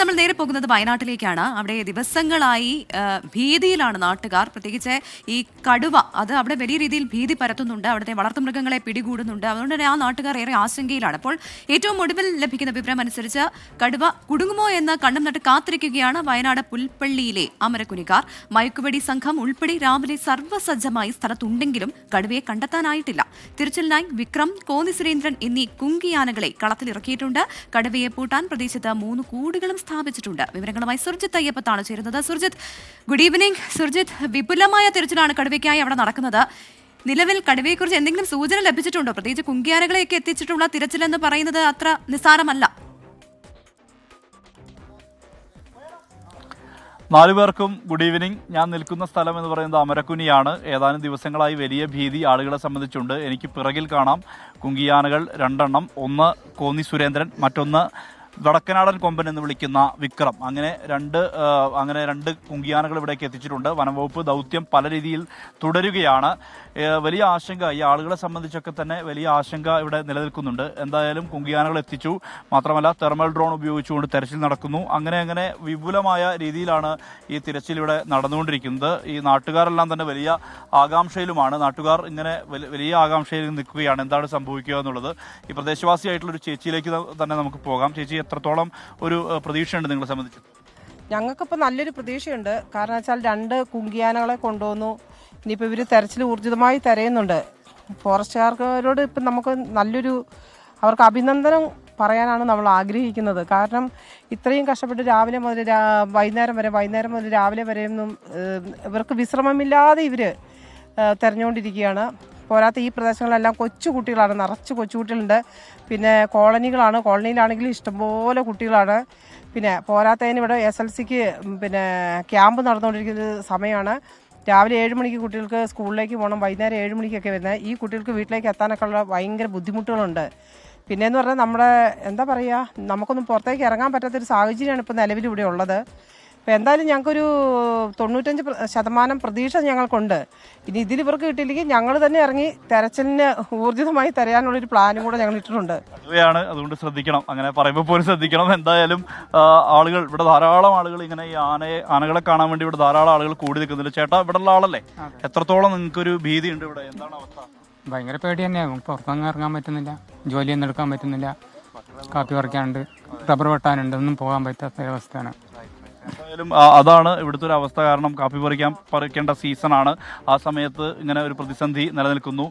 നമ്മൾ നേരെ പോകുന്നത് വയനാട്ടിലേക്കാണ്. അവിടെ ദിവസങ്ങളായി ഭീതിയിലാണ് നാട്ടുകാർ. പ്രത്യേകിച്ച് ഈ കടുവ അത് അവിടെ വലിയ രീതിയിൽ ഭീതി പരത്തുന്നുണ്ട്. അവിടുത്തെ വളർത്തുമൃഗങ്ങളെ പിടികൂടുന്നുണ്ട്. അതുകൊണ്ട് തന്നെ ആ നാട്ടുകാർ ഏറെ ആശങ്കയിലാണ്. അപ്പോൾ ഏറ്റവും ഒടുവിൽ ലഭിക്കുന്ന വിവരം അനുസരിച്ച് കടുവ കുടുങ്ങുമോ എന്ന് കണ്ണും നട്ട് കാത്തിരിക്കുകയാണ് വയനാട് പുൽപ്പള്ളിയിലെ അമരക്കുനിക്കാർ. മയക്കുവെടി സംഘം ഉൾപ്പെടെ രാവിലെ സർവ്വസജ്ജമായി സ്ഥലത്തുണ്ടെങ്കിലും കടുവയെ കണ്ടെത്താനായിട്ടില്ല. തിരച്ചിലിനായി വിക്രം, കോന്നി സുരേന്ദ്രൻ എന്നീ കുങ്കിയാനകളെ കളത്തിലിറക്കിയിട്ടുണ്ട്. കടുവയെ പൂട്ടാൻ പ്രദേശത്ത് 3 കൂടുകളും സ്ഥാപിച്ചിട്ടുണ്ട്. വിവരങ്ങളുമായി സുർജിത്ത് അയ്യപ്പത്താണ് ചേരുന്നത്. Surjit, good evening. സുർജിത്ത്, വിപുലമായ തിരച്ചിലാണ് കടുവയ്ക്കായി അവിടെ നടക്കുന്നത്. നിലവിൽ കടുവയെക്കുറിച്ച് എന്തെങ്കിലും സൂചന ലഭിച്ചിട്ടുണ്ടോ? പ്രത്യേകിച്ച് കുങ്കിയാനകളെയൊക്കെ എത്തിച്ചിട്ടുള്ള തിരച്ചിലെന്ന് പറയുന്നത് അത്ര നിസ്സാരമല്ല. 4 പേർക്കും ഗുഡ് ഈവനിങ്. ഞാൻ നിൽക്കുന്ന സ്ഥലം എന്ന് പറയുന്നത് അമരക്കുനിയാണ്. ഏതാനും ദിവസങ്ങളായി വലിയ ഭീതി ആളുകളെ സംബന്ധിച്ചുണ്ട്. എനിക്ക് പിറകിൽ കാണാം കുങ്കിയാനകൾ 2 എണ്ണം. ഒന്ന് കോന്നി സുരേന്ദ്രൻ, മറ്റൊന്ന് വടക്കനാടൻ കൊമ്പൻ എന്ന് വിളിക്കുന്ന വിക്രം. അങ്ങനെ രണ്ട് കുങ്കിയാനകൾ ഇവിടേക്ക് എത്തിച്ചിട്ടുണ്ട്. വനംവകുപ്പ് ദൗത്യം പല രീതിയിൽ തുടരുകയാണ്. വലിയ ആശങ്ക ഈ ആളുകളെ സംബന്ധിച്ചൊക്കെ തന്നെ വലിയ ആശങ്ക ഇവിടെ നിലനിൽക്കുന്നുണ്ട്. എന്തായാലും കുങ്കിയാനകൾ എത്തിച്ചു. മാത്രമല്ല തെർമൽ ഡ്രോൺ ഉപയോഗിച്ചുകൊണ്ട് തെരച്ചിൽ നടക്കുന്നു. അങ്ങനെ വിപുലമായ രീതിയിലാണ് ഈ തിരച്ചിൽ ഇവിടെ നടന്നുകൊണ്ടിരിക്കുന്നത്. ഈ നാട്ടുകാരെല്ലാം തന്നെ വലിയ ആകാംക്ഷയിലുമാണ്. നാട്ടുകാർ ഇങ്ങനെ വലിയ ആകാംക്ഷയിൽ നിൽക്കുകയാണ് എന്താണ് സംഭവിക്കുക എന്നുള്ളത്. ഈ പ്രദേശവാസിയായിട്ടുള്ളൊരു ചേച്ചിയിലേക്ക് തന്നെ നമുക്ക് പോകാം. ചേച്ചി, എത്രത്തോളം ഒരു പ്രതീക്ഷയുണ്ട് നിങ്ങളെ സംബന്ധിച്ച്? ഞങ്ങൾക്കിപ്പോൾ നല്ലൊരു പ്രതീക്ഷയുണ്ട്. കാരണം വെച്ചാൽ 2 കുങ്കിയാനകളെ കൊണ്ടുവന്നു. ഇനിയിപ്പോൾ ഇവർ തെരച്ചിൽ ഊർജിതമായി തിരയുന്നുണ്ട്. ഫോറസ്റ്റുകാരോട് ഇപ്പം നമുക്ക് അവർക്ക് അഭിനന്ദനം പറയാനാണ് നമ്മൾ ആഗ്രഹിക്കുന്നത്. കാരണം ഇത്രയും കഷ്ടപ്പെട്ട് രാവിലെ മുതൽ വൈകുന്നേരം മുതൽ രാവിലെ വരെയൊന്നും ഇവർക്ക് വിശ്രമമില്ലാതെ ഇവർ തിരഞ്ഞുകൊണ്ടിരിക്കുകയാണ്. പോരാത്ത ഈ പ്രദേശങ്ങളിലെല്ലാം കുട്ടികളാണ്, നിറച്ച് കൊച്ചുകുട്ടികളുണ്ട്. പിന്നെ കോളനിയിലാണെങ്കിൽ ഇഷ്ടംപോലെ കുട്ടികളാണ്. പിന്നെ പോരാത്തതിന് ഇവിടെ SLCക്ക് ക്യാമ്പ് നടന്നുകൊണ്ടിരിക്കുന്ന സമയമാണ്. രാവിലെ 7 മണിക്ക് കുട്ടികൾക്ക് സ്കൂളിലേക്ക് പോകണം, വൈകുന്നേരം 7 മണിക്കൊക്കെ വരുന്നത്. ഈ കുട്ടികൾക്ക് വീട്ടിലേക്ക് എത്താനൊക്കെ ഉള്ള ഭയങ്കര ബുദ്ധിമുട്ടുകളുണ്ട്. പിന്നെയെന്ന് പറഞ്ഞാൽ നമുക്കൊന്നും പുറത്തേക്ക് ഇറങ്ങാൻ പറ്റാത്തൊരു സാഹചര്യമാണ് ഇപ്പോൾ നിലവിലിവിടെ ഉള്ളത്. അപ്പോൾ എന്തായാലും ഞങ്ങൾക്കൊരു 95% പ്രതീക്ഷ ഞങ്ങൾക്കുണ്ട്. ഇനി ഇവർക്ക് കിട്ടിയില്ലെങ്കിൽ ഞങ്ങൾ തന്നെ ഇറങ്ങി തെരച്ചിലിന് ഊർജിതമായി തരാനുള്ളൊരു പ്ലാനും കൂടെ ഞങ്ങൾ ഇട്ടിട്ടുണ്ട്. അതുകൊണ്ട് ശ്രദ്ധിക്കണം, അങ്ങനെ പറയുമ്പോൾ പോലും ശ്രദ്ധിക്കണം. എന്തായാലും ആളുകൾ ഇവിടെ ധാരാളം ആളുകൾ ഇങ്ങനെ ഈ ആനകളെ കാണാൻ വേണ്ടി ഇവിടെ ധാരാളം ആളുകൾ കൂടി നിൽക്കുന്നുണ്ട്. ചേട്ടാ, ഇവിടെ ഉള്ള ആളല്ലേ? എത്രത്തോളം നിങ്ങൾക്കൊരു ഭീതി ഉണ്ട് ഇവിടെ? എന്താണ് അവസ്ഥ? ഭയങ്കര പേടി തന്നെയാകും. പുറത്തൊന്നും ഇറങ്ങാൻ പറ്റുന്നില്ല, ജോലിയൊന്നും എടുക്കാൻ പറ്റുന്നില്ല, കാപ്പി പറിക്കാനുണ്ട്, റബ്ബർ വെട്ടാനുണ്ട്, ഒന്നും പോകാൻ പറ്റാത്ത അവസ്ഥയാണ്. എന്തായാലും അതാണ് ഇവിടുത്തെ ഒരു അവസ്ഥ. കാരണം കാപ്പി പറിക്കേണ്ട സീസണാണ്. ആ സമയത്ത് ഇങ്ങനെ ഒരു പ്രതിസന്ധി നിലനിൽക്കുന്നു.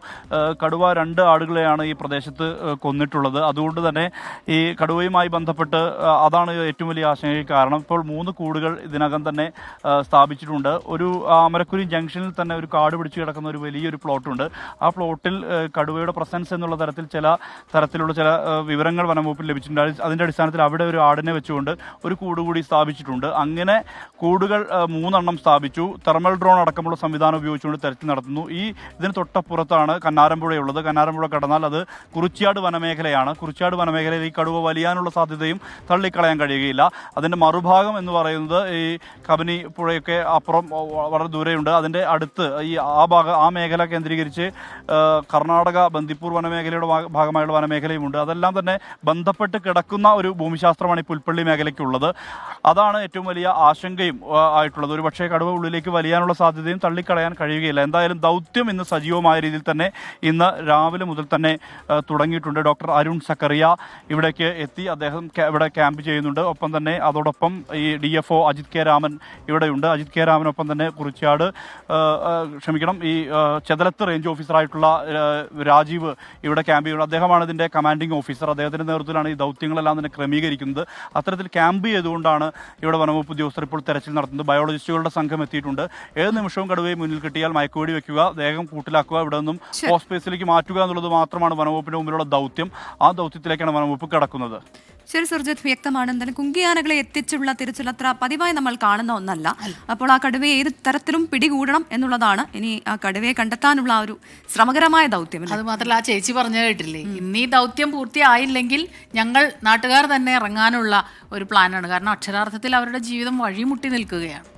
കടുവ 2 ആടുകളെയാണ് ഈ പ്രദേശത്ത് കൊന്നിട്ടുള്ളത്. അതുകൊണ്ട് തന്നെ ഈ കടുവയുമായി ബന്ധപ്പെട്ട് അതാണ് ഏറ്റവും വലിയ ആശങ്കയ്ക്ക് കാരണം. ഇപ്പോൾ 3 കൂടുകൾ ഇതിനകം തന്നെ സ്ഥാപിച്ചിട്ടുണ്ട്. ഒരു അമരക്കുനി ജംഗ്ഷനിൽ തന്നെ ഒരു കാട് പിടിച്ച് കിടക്കുന്ന ഒരു വലിയൊരു പ്ലോട്ടുണ്ട്. ആ പ്ലോട്ടിൽ കടുവയുടെ പ്രസൻസ് എന്നുള്ള തരത്തിലുള്ള ചില വിവരങ്ങൾ വനംവകുപ്പിൽ ലഭിച്ചിട്ടുണ്ട്. അതിൻ്റെ അടിസ്ഥാനത്തിൽ അവിടെ ഒരു ആടിനെ വെച്ചുകൊണ്ട് ഒരു കൂട് കൂടി സ്ഥാപിച്ചിട്ടുണ്ട്. അങ്ങനെ കൂടുകൾ 3 എണ്ണം സ്ഥാപിച്ചു. തെർമൽ ഡ്രോൺ അടക്കമുള്ള സംവിധാനം ഉപയോഗിച്ചുകൊണ്ട് തെരച്ചിൽ നടത്തുന്നു. ഇതിന് തൊട്ടപ്പുറത്താണ് കന്നാരമ്പുഴയുള്ളത്. കന്നാരമ്പുഴ കടന്നാൽ അത് കുറിച്യാട് വനമേഖലയാണ്. കുറിച്യാട് വനമേഖലയിൽ ഈ കടുവ വലിയാനുള്ള സാധ്യതയും തള്ളിക്കളയാൻ കഴിയുകയില്ല. അതിൻ്റെ മറുഭാഗം എന്ന് പറയുന്നത് ഈ കബനി പുഴയൊക്കെ അപ്പുറം വളരെ ദൂരെയുണ്ട്. അതിൻ്റെ അടുത്ത് ആ മേഖല കേന്ദ്രീകരിച്ച് കർണാടക ബന്ദിപ്പൂർ വനമേഖലയുടെ ഭാഗമായുള്ള വനമേഖലയുമുണ്ട്. അതെല്ലാം തന്നെ ബന്ധപ്പെട്ട് കിടക്കുന്ന ഒരു ഭൂമിശാസ്ത്രമാണ് ഈ പുൽപ്പള്ളി മേഖലയ്ക്കുള്ളത്. അതാണ് ഏറ്റവും വലിയ ആശങ്കയും ആയിട്ടുള്ളത്. ഒരു പക്ഷേ കടുവ ഉള്ളിലേക്ക് വലിയാനുള്ള സാധ്യതയും തള്ളിക്കളയാൻ കഴിയുകയില്ല. എന്തായാലും ദൗത്യം ഇന്ന് സജീവമായ രീതിയിൽ തന്നെ ഇന്ന് രാവിലെ മുതൽ തന്നെ തുടങ്ങിയിട്ടുണ്ട്. ഡോക്ടർ അരുൺ സക്കറിയ ഇവിടേക്ക് എത്തി. അദ്ദേഹം ഇവിടെ ക്യാമ്പ് ചെയ്യുന്നുണ്ട്. ഒപ്പം തന്നെ അതോടൊപ്പം ഈ DFO അജിത് കെ രാമൻ ഇവിടെയുണ്ട്. അജിത് കെ രാമനൊപ്പം തന്നെ കുറിച്യാട് ഈ ചെതലത്ത് റേഞ്ച് ഓഫീസറായിട്ടുള്ള രാജീവ് ഇവിടെ ക്യാമ്പ് ചെയ്യുന്നത്. അദ്ദേഹമാണ് ഇതിൻ്റെ കമാൻഡിംഗ് ഓഫീസർ. അദ്ദേഹത്തിൻ്റെ നേതൃത്വത്തിലാണ് ഈ ദൗത്യങ്ങളെല്ലാം തന്നെ ക്രമീകരിക്കുന്നത്. അത്തരത്തിൽ ക്യാമ്പ് ചെയ്തുകൊണ്ടാണ് ഇവിടെ വനംവകുപ്പ് ഉദ്യോഗസ്ഥർ ഇപ്പോൾ തെരച്ചിൽ നടത്തുന്നത്. ബയോളജിസ്റ്റുകളുടെ സംഘം എത്തിയിട്ടുണ്ട്. ഏത് നിമിഷവും കടുവയെ മുന്നിൽ കിട്ടിയാൽ മയക്കുവെടി വെക്കുക, വേഗം കൂട്ടിലാക്കുക, ഇവിടെ നിന്നും ഹോസ്പേസിലേക്ക് മാറ്റുക എന്നുള്ളത് മാത്രമാണ് വനംവകുപ്പിന്റെ മുമ്പിലുള്ള ദൗത്യം. ആ ദൗത്യത്തിലേക്കാണ് വനംവകുപ്പ് കടക്കുന്നത്. ശരി സുർജിത്ത്, വ്യക്തമാണ്. എന്തായാലും കുങ്കിയാനകളെ എത്തിച്ചുള്ള തിരച്ചിൽ അത്ര പതിവായി നമ്മൾ കാണുന്ന ഒന്നല്ല. അപ്പോൾ ആ കടുവയെ ഏത് തരത്തിലും പിടികൂടണം എന്നുള്ളതാണ് ഇനി ആ കടുവയെ കണ്ടെത്താനുള്ള ആ ഒരു ശ്രമകരമായ ദൗത്യം. അത് മാത്രമല്ല, ആ ചേച്ചി പറഞ്ഞു കേട്ടില്ലേ, ഇന്നീ ദൗത്യം പൂർത്തിയായില്ലെങ്കിൽ ഞങ്ങൾ നാട്ടുകാർ തന്നെ ഇറങ്ങാനുള്ള ഒരു പ്ലാനാണ്. കാരണം അക്ഷരാർത്ഥത്തിൽ അവരുടെ ജീവിതം വഴിമുട്ടി നിൽക്കുകയാണ്.